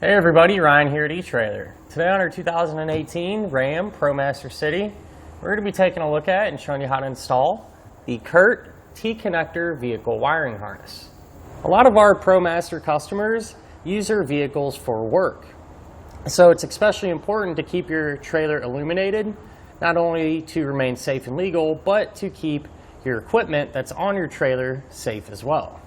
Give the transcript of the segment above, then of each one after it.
Hey everybody, Ryan here at eTrailer. Today on our 2018 Ram ProMaster City, we're going to be taking a look at and showing you how to install the Curt T-connector vehicle wiring harness. A lot of our ProMaster customers use their vehicles for work. So it's especially important to keep your trailer illuminated, not only to remain safe and legal, but to keep your equipment that's on your trailer safe as well.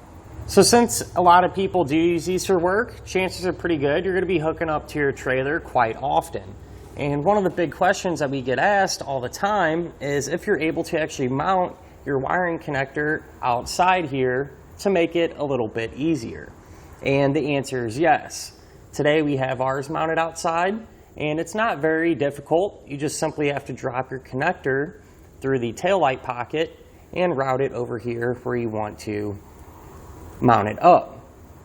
So since a lot of people do use these for work, chances are pretty good you're going to be hooking up to your trailer quite often. And one of the big questions that we get asked all the time is if you're able to actually mount your wiring connector outside here to make it a little bit easier. And the answer is yes. Today we have ours mounted outside, and it's not very difficult. You just simply have to drop your connector through the taillight pocket and route it over here where you want to mount it up.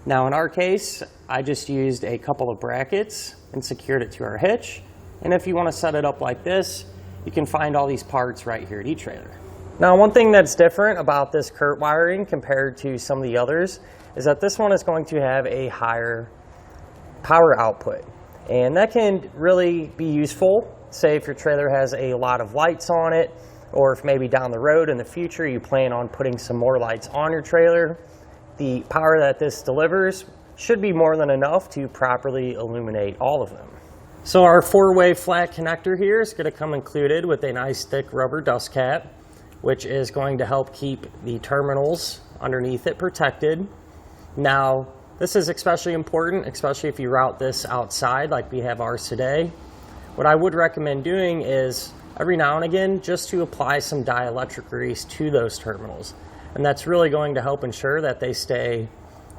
Now in our case, I just used a couple of brackets and secured it to our hitch. And if you want to set it up like this, you can find all these parts right here at eTrailer. Now one thing that's different about this Curt wiring compared to some of the others is that this one is going to have a higher power output. And that can really be useful, say if your trailer has a lot of lights on it, or if maybe down the road in the future you plan on putting some more lights on your trailer. The power that this delivers should be more than enough to properly illuminate all of them. So our 4-way flat connector here is going to come included with a nice thick rubber dust cap, which is going to help keep the terminals underneath it protected. Now, this is especially important, especially if you route this outside like we have ours today. What I would recommend doing is every now and again just to apply some dielectric grease to those terminals. And that's really going to help ensure that they stay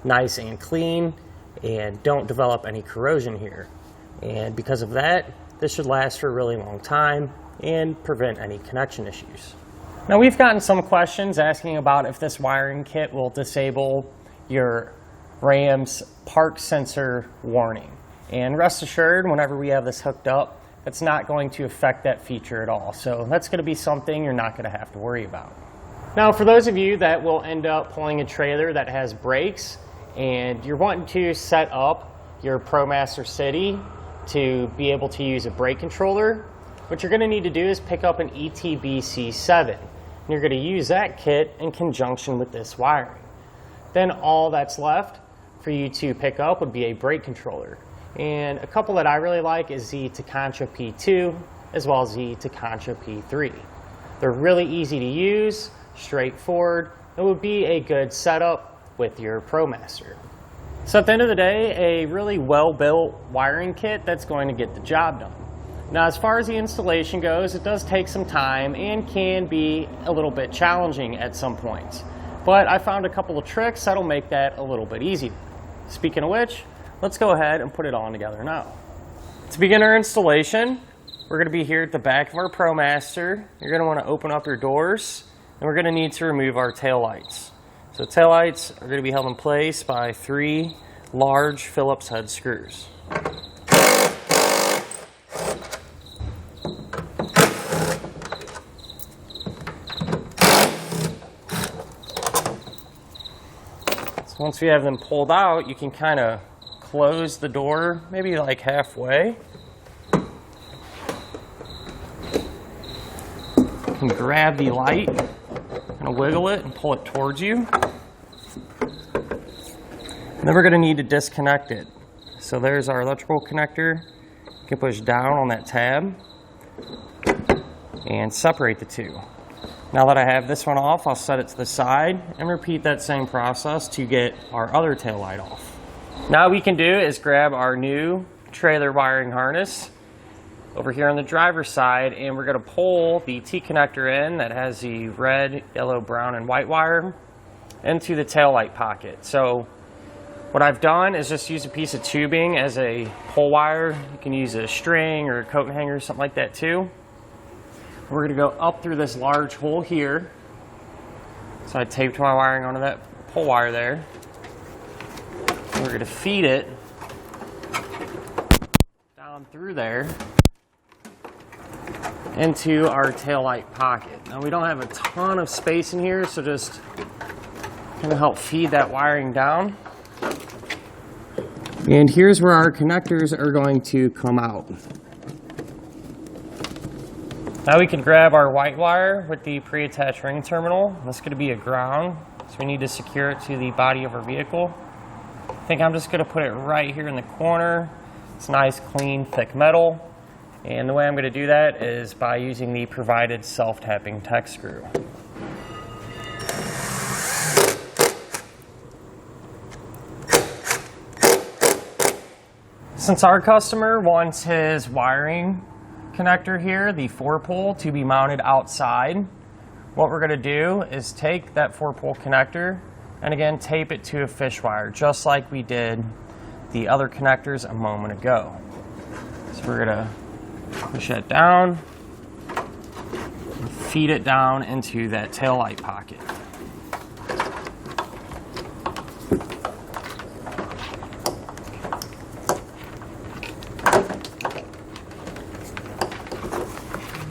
nice and clean and don't develop any corrosion here. And because of that, this should last for a really long time and prevent any connection issues. Now we've gotten some questions asking about if this wiring kit will disable your Ram's park sensor warning. And rest assured, whenever we have this hooked up, it's not going to affect that feature at all. So that's going to be something you're not going to have to worry about. Now for those of you that will end up pulling a trailer that has brakes and you're wanting to set up your ProMaster City to be able to use a brake controller, what you're going to need to do is pick up an ETBC7. And you're going to use that kit in conjunction with this wiring. Then all that's left for you to pick up would be a brake controller. And a couple that I really like is the Takancha P2 as well as the Takancha P3. They're really easy to use, straightforward. It would be a good setup with your ProMaster. So at the end of the day, a really well-built wiring kit that's going to get the job done. Now as far as the installation goes, it does take some time and can be a little bit challenging at some points. But I found a couple of tricks that'll make that a little bit easier. Speaking of which, let's go ahead and put it on together now. To begin our installation, we're going to be here at the back of our ProMaster. You're going to want to open up your doors. And we're going to need to remove our tail lights. So tail lights are going to be held in place by 3 large Phillips head screws. So once we have them pulled out, you can kind of close the door, maybe like halfway. You can grab the light, kind of wiggle it and pull it towards you. And then we're going to need to disconnect it. So there's our electrical connector. You can push down on that tab and separate the two. Now that I have this one off, I'll set it to the side and repeat that same process to get our other tail light off. Now what we can do is grab our new trailer wiring harness over here on the driver's side, and we're going to pull the T-connector in that has the red, yellow, brown, and white wire into the taillight pocket. So what I've done is just use a piece of tubing as a pull wire. You can use a string or a coat hanger, something like that too. We're going to go up through this large hole here. So I taped my wiring onto that pull wire there. We're going to feed it down through there into our taillight pocket. Now we don't have a ton of space in here, so just kind of help feed that wiring down. And here's where our connectors are going to come out. Now we can grab our white wire with the pre-attached ring terminal. That's going to be a ground, so we need to secure it to the body of our vehicle. I think I'm just going to put it right here in the corner. It's nice, clean, thick metal. And the way I'm going to do that is by using the provided self-tapping tech screw. Since our customer wants his wiring connector here, the 4-pole, to be mounted outside, what we're going to do is take that 4-pole connector and again tape it to a fish wire, just like we did the other connectors a moment ago. So we're going to push that down and feed it down into that taillight pocket.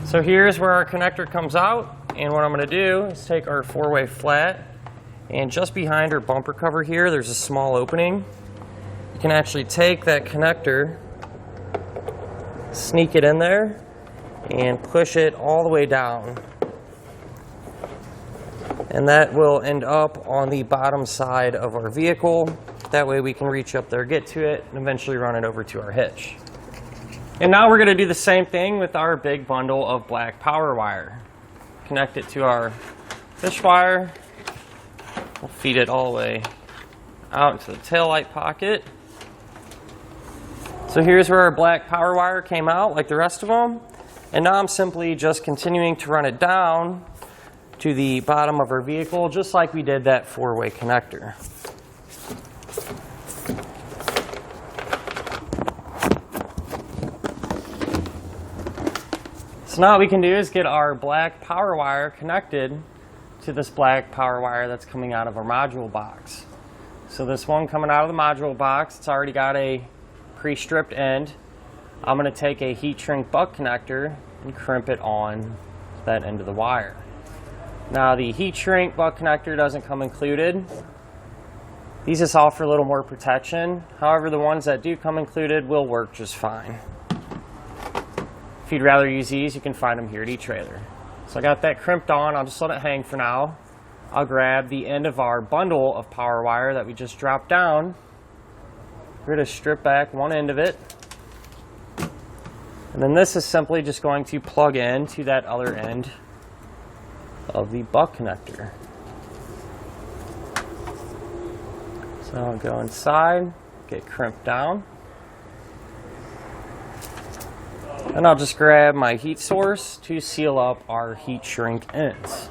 So here's where our connector comes out, and what I'm going to do is take our 4-way flat, and just behind our bumper cover here there's a small opening. You can actually take that connector, sneak it in there, and push it all the way down. And that will end up on the bottom side of our vehicle. That way we can reach up there, get to it, and eventually run it over to our hitch. And now we're going to do the same thing with our big bundle of black power wire. Connect it to our fish wire. We'll feed it all the way out into the taillight pocket. So here's where our black power wire came out like the rest of them. And now I'm simply just continuing to run it down to the bottom of our vehicle, just like we did that 4-way connector. So now what we can do is get our black power wire connected to this black power wire that's coming out of our module box. So this one coming out of the module box, it's already got a pre-stripped end. I'm going to take a heat shrink butt connector and crimp it on that end of the wire. Now the heat shrink butt connector doesn't come included. These just offer a little more protection. However, the ones that do come included will work just fine. If you'd rather use these, you can find them here at etrailer. So I got that crimped on. I'll just let it hang for now. I'll grab the end of our bundle of power wire that we just dropped down. We're going to strip back one end of it. And then this is simply just going to plug in to that other end of the butt connector. So I'll go inside, get crimped down. And I'll just grab my heat source to seal up our heat shrink ends.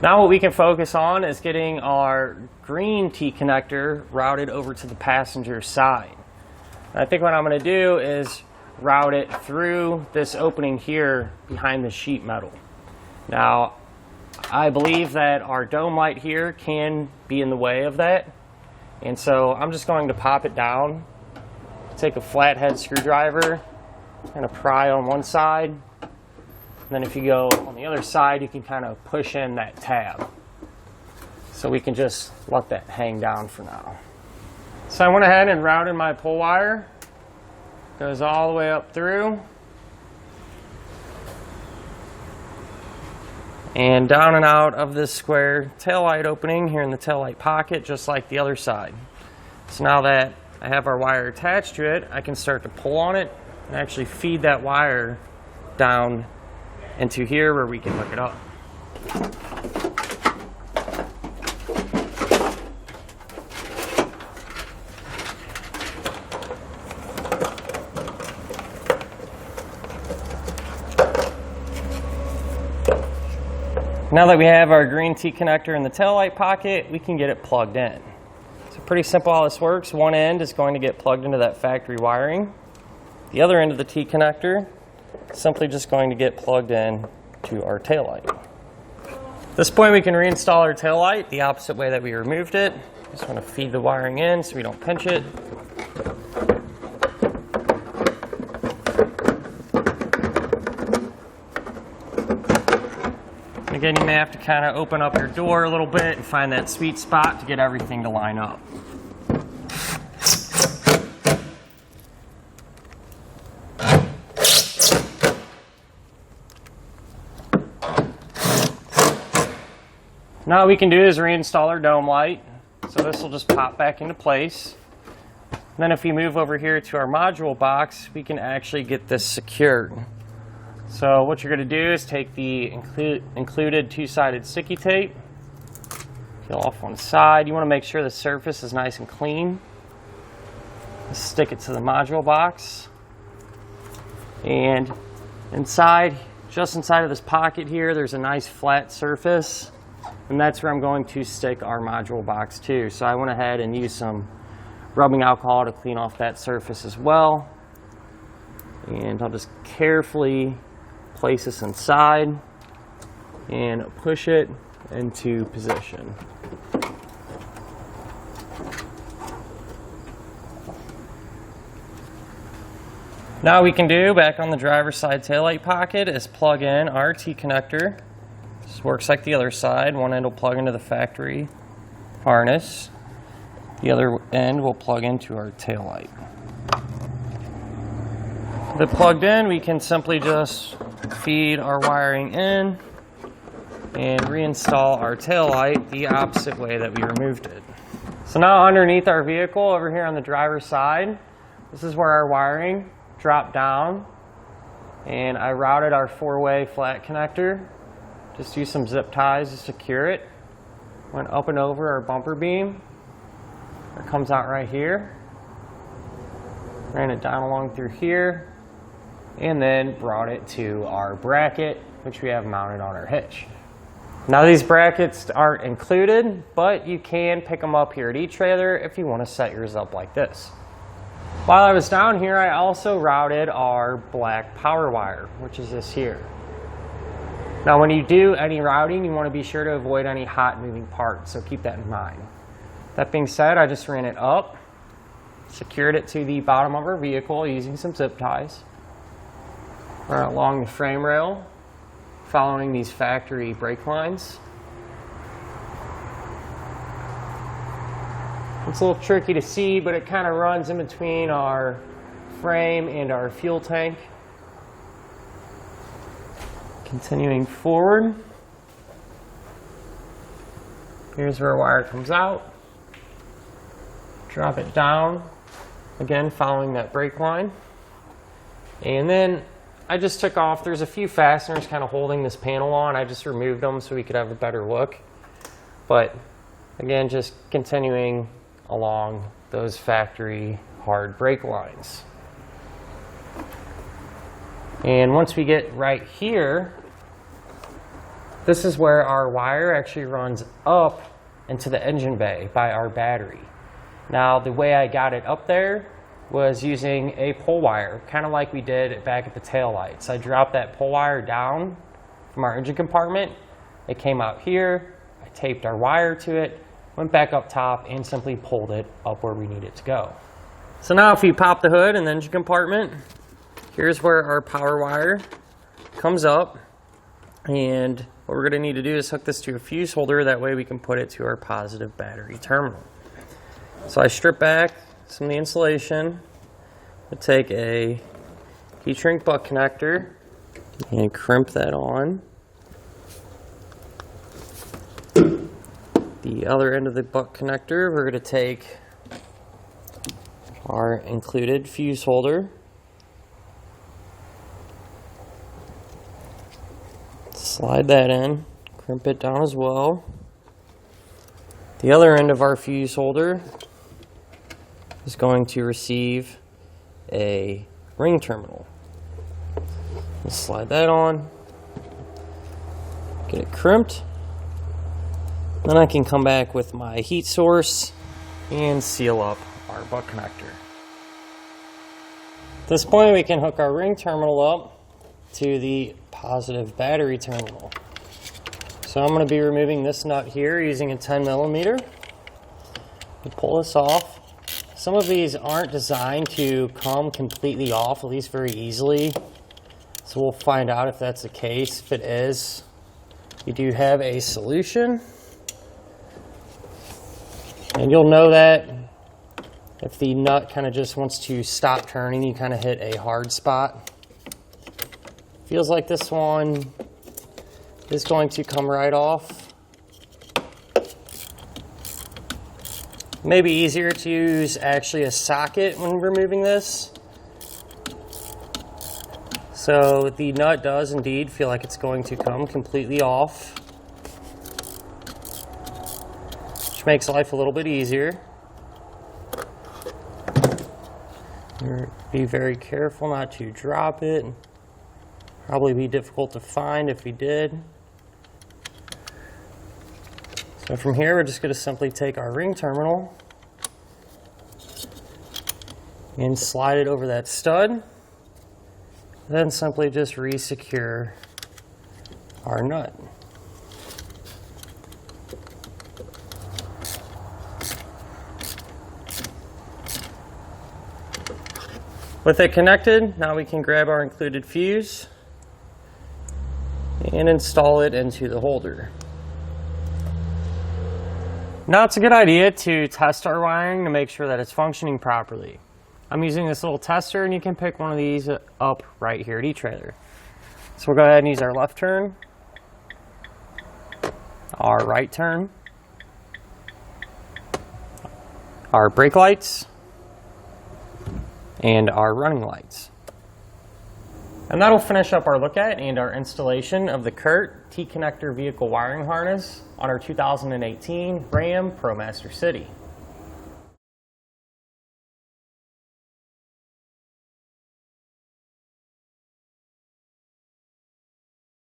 Now what we can focus on is getting our green T-connector routed over to the passenger side. I think what I'm going to do is route it through this opening here behind the sheet metal. Now, I believe that our dome light here can be in the way of that, and so I'm just going to pop it down, take a flathead screwdriver, kind of pry on one side, and then if you go on the other side, you can kind of push in that tab. So we can just let that hang down for now. So I went ahead and routed my pull wire, goes all the way up through, and down and out of this square taillight opening here in the taillight pocket, just like the other side. So now that I have our wire attached to it, I can start to pull on it and actually feed that wire down into here where we can hook it up. Now that we have our green T-connector in the taillight pocket, we can get it plugged in. So pretty simple how this works. One end is going to get plugged into that factory wiring. The other end of the T-connector is simply just going to get plugged in to our taillight. At this point we can reinstall our taillight the opposite way that we removed it. Just want to feed the wiring in so we don't pinch it. Again, you may have to kind of open up your door a little bit and find that sweet spot to get everything to line up. Now what we can do is reinstall our dome light. So this will just pop back into place. And then if we move over here to our module box, we can actually get this secured. So what you're going to do is take the included two-sided sticky tape, peel off one side. You want to make sure the surface is nice and clean. Stick it to the module box. And inside, just inside of this pocket here, there's a nice flat surface. And that's where I'm going to stick our module box to. So I went ahead and used some rubbing alcohol to clean off that surface as well. And I'll just carefully place this inside and push it into position. Now what we can do back on the driver's side taillight pocket is plug in our T-connector. This works like the other side. One end will plug into the factory harness. The other end will plug into our taillight. With it plugged in, we can simply just feed our wiring in and reinstall our taillight the opposite way that we removed it. So now underneath our vehicle over here on the driver's side, this is where our wiring dropped down, and I routed our 4-way flat connector. Just use some zip ties to secure it. Went up and over our bumper beam. It comes out right here. Ran it down along through here, and then brought it to our bracket, which we have mounted on our hitch. Now these brackets aren't included, but you can pick them up here at etrailer if you want to set yours up like this. While I was down here, I also routed our black power wire, which is this here. Now when you do any routing, you want to be sure to avoid any hot moving parts, so keep that in mind. That being said, I just ran it up, secured it to the bottom of our vehicle using some zip ties. Run along the frame rail, following these factory brake lines. It's a little tricky to see, but it kind of runs in between our frame and our fuel tank. Continuing forward, here's where our wire comes out. Drop it down, again following that brake line. And then I just took off, there's a few fasteners kind of holding this panel on. I just removed them so we could have a better look. But again, just continuing along those factory hard brake lines. And once we get right here, this is where our wire actually runs up into the engine bay by our battery. Now the way I got it up there was using a pull wire, kind of like we did back at the tail lights. I dropped that pull wire down from our engine compartment. It came out here. I taped our wire to it, went back up top, and simply pulled it up where we need it to go. So now if we pop the hood in the engine compartment, here's where our power wire comes up. And what we're going to need to do is hook this to a fuse holder. That way we can put it to our positive battery terminal. So I strip back some of the insulation. I take a heat shrink butt connector and crimp that on. The other end of the butt connector, we're going to take our included fuse holder. Slide that in, crimp it down as well. The other end of our fuse holder is going to receive a ring terminal. Let's slide that on, get it crimped. Then I can come back with my heat source and seal up our butt connector. At this point, we can hook our ring terminal up to the positive battery terminal. So I'm going to be removing this nut here using a 10mm. We pull this off. Some of these aren't designed to come completely off, at least very easily. So we'll find out if that's the case. If it is, you do have a solution. And you'll know that if the nut kind of just wants to stop turning, you kind of hit a hard spot. Feels like this one is going to come right off. Maybe easier to use actually a socket when removing this. So the nut does indeed feel like it's going to come completely off, which makes life a little bit easier. Be very careful not to drop it. Probably be difficult to find if we did. So from here, we're just going to simply take our ring terminal and slide it over that stud. Then simply just re-secure our nut. With it connected, now we can grab our included fuse and install it into the holder. Now it's a good idea to test our wiring to make sure that it's functioning properly. I'm using this little tester, and you can pick one of these up right here at etrailer. So we'll go ahead and use our left turn, our right turn, our brake lights, and our running lights. And that'll finish up our look at and our installation of the Curt T-connector vehicle wiring harness on our 2018 Ram ProMaster City.